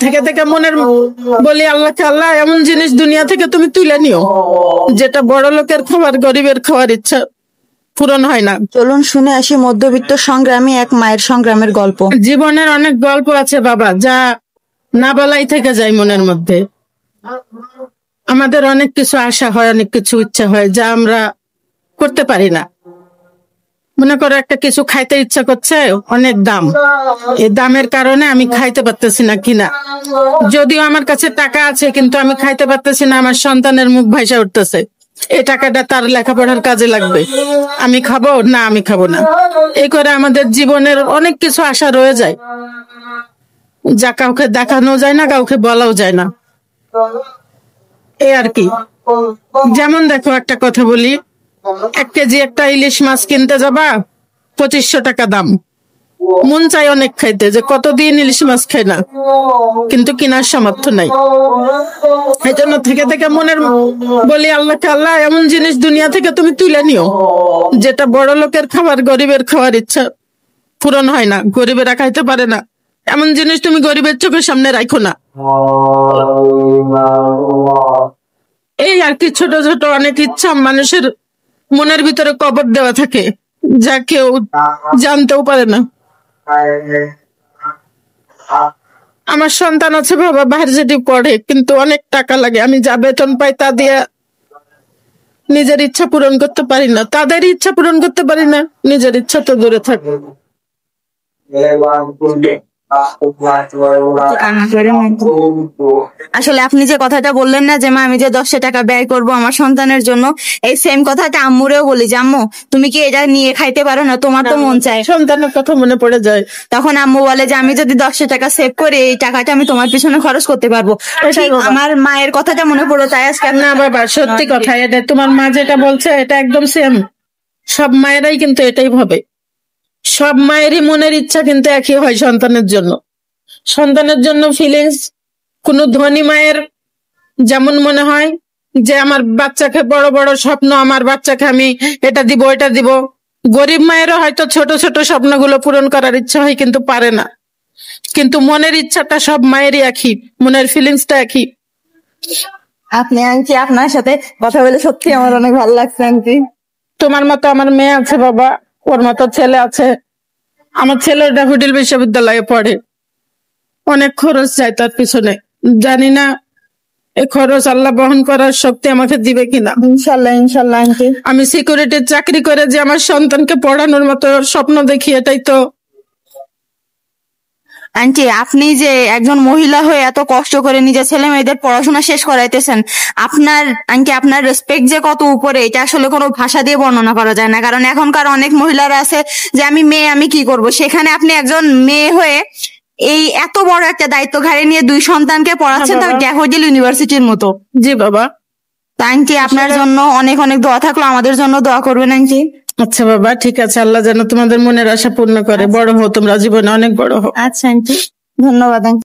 থেকে থেকে মনের বলি আল্লাহকে, আল্লাহ এমন জিনিস দুনিয়া থেকে তুমি তুলে নিও যেটা বড় লোকের খাবার গরিবের খাওয়ার ইচ্ছা পূরণ হয় না। চলুন শুনে আসি মধ্যবিত্ত সংগ্রামী এক মায়ের সংগ্রামের গল্প। জীবনের অনেক গল্প আছে বাবা, যা না বলাই থেকে যায় মনের মধ্যে। আমাদের অনেক কিছু আশা হয়, অনেক কিছু ইচ্ছা হয় যা আমরা করতে পারি না। মনে করো একটা কিছু খাইতে ইচ্ছা করছে, অনেক দাম, এই দামের কারণে আমি খাইতে পারতেছি না কিনা। যদিও আমার কাছে টাকা আছে কিন্তু আমি খাইতে পারতেছি না, আমার সন্তানের মুখ ভাইসা উঠতেছে, এই টাকাটা তার লেখাপড়ার কাজে লাগবে, আমি খাবো না, আমি খাবো না। এই করে আমাদের জীবনের অনেক কিছু আশা রয়ে যায়, যা কাউকে দেখানো যায় না, কাউকে বলাও যায় না, এই আর কি। যেমন দেখো একটা কথা বলি, 1 কেজি একটা ইলিশ মাছ কিনতে যাবা, 2500 টাকা দাম। মন চাই অনেক খাইতে, যে কতদিন ইলিশ মাছ খাই না, কিন্তু কেনার সামর্থ্য নাই। এই জন্য থেকে থেকে মনের বলি আল্লাহকে, আল্লাহ এমন জিনিস দুনিয়া থেকে তুমি তুলে নিও যেটা বড় লোকের খাবার গরিবের খাওয়ার ইচ্ছা পূরণ হয় না, গরিবেরা খাইতে পারে না, এমন জিনিস তুমি গরিবের চোখের সামনে রাখো না। এই আর কি, ছোট ছোট অনেক ইচ্ছা মানুষের মনের ভিতরে কবর দেওয়া থাকে, যা কেউ জানতেও পারে না। আমার সন্তান আছে বাবা, ভার্সিটি পড়ে, কিন্তু অনেক টাকা লাগে, আমি যা বেতন পাই তা দিয়ে নিজের ইচ্ছা পূরণ করতে পারি না, তাদের ইচ্ছা পূরণ করতে পারি না, নিজের ইচ্ছা তো দূরে থাকে। আসলে আপনি যে কথাটা বললেন না যে মা আমি যে 10 টাকা ব্যয় করব আমার সন্তানের জন্য, এই সেম কথাটা আম্মুরেও বলি যে আম্মু তুমি কি এটা নিয়ে খাইতে পারো না, তোমার তো মন চায়। সন্তানের কথা মনে পড়ে যায়, তখন আম্মু বলে যে আমি যদি 10 টাকা সেভ করে এই টাকাটা আমি তোমার পিছনে খরচ করতে পারবো। আমার মায়ের কথাটা মনে পড়ে, তাই আজকে। না বাবা, সত্যি কথা, এটা তোমার মা যেটা বলছে এটা একদম সেম। সব মায়েরাই কিন্তু এটাই ভাবে, সব মায়েরই মনের ইচ্ছা কিন্তু একই হয় সন্তানের জন্য। সন্তানের জন্য ফিলিংস কোনো ধনী মায়ের যেমন মনে হয় যে আমার বাচ্চাকে বড় বড় স্বপ্ন, আমার বাচ্চাকে আমি এটা দিব এটা দিব, গরিব মায়েরও হয়তো ছোট ছোট স্বপ্নগুলো পূরণ করার ইচ্ছা হয় কিন্তু পারে না। কিন্তু মনের ইচ্ছাটা সব মায়েরই একই, মনের ফিলিংসটা একই। আপনি আন্টি, আপনার সাথে কথা বলে সত্যি আমার অনেক ভালো লাগছে আন্টি। তোমার মতো আমার মেয়ে আছে বাবা, ওর মতো ছেলে আছে। আমার ছেলে ড্যাফোডিল বিশ্ববিদ্যালয়ে পড়ে, অনেক খরচ যায় তার পিছনে, জানি না এই খরচ আল্লাহ বহন করার শক্তি আমাকে দিবে কিনা। ইনশাল্লাহ ইনশাল্লাহ আন্টি। আমি সিকিউরিটির চাকরি করে যে আমার সন্তানকে পড়ানোর মতো স্বপ্ন দেখি, এটাই তো। আন্টি আপনি যে একজন মহিলা হয়ে এত কষ্ট করে নিজের ছেলে মেয়েদের পড়াশোনা শেষ করাইতেছেন, আপনার আন্টি আপনার রেসপেক্ট যে কত উপরে, এটা আসলে কোনো ভাষা দিয়ে বর্ণনা করা যায় না। কারণ এখনকার অনেক মহিলারা আছে যে আমি মেয়ে, আমি কি করব, সেখানে আপনি একজন মেয়ে হয়ে এই এত বড় একটা দায়িত্ব ঘাড়ে নিয়ে 2 সন্তানকে পড়াচ্ছেন, তাও ড্যাফোডিল ইউনিভার্সিটির মতো। জি বাবা। আন্টি আপনার জন্য অনেক অনেক দোয়া থাকলো, আমাদের জন্য দোয়া করবেন আন্টি। আচ্ছা বাবা, ঠিক আছে, আল্লাহ যেন তোমাদের মনের আশা পূর্ণ করে। বড় হও তোমরা, জীবনে অনেক বড় হও। আচ্ছা আন্টি, ধন্যবাদ আন্টি।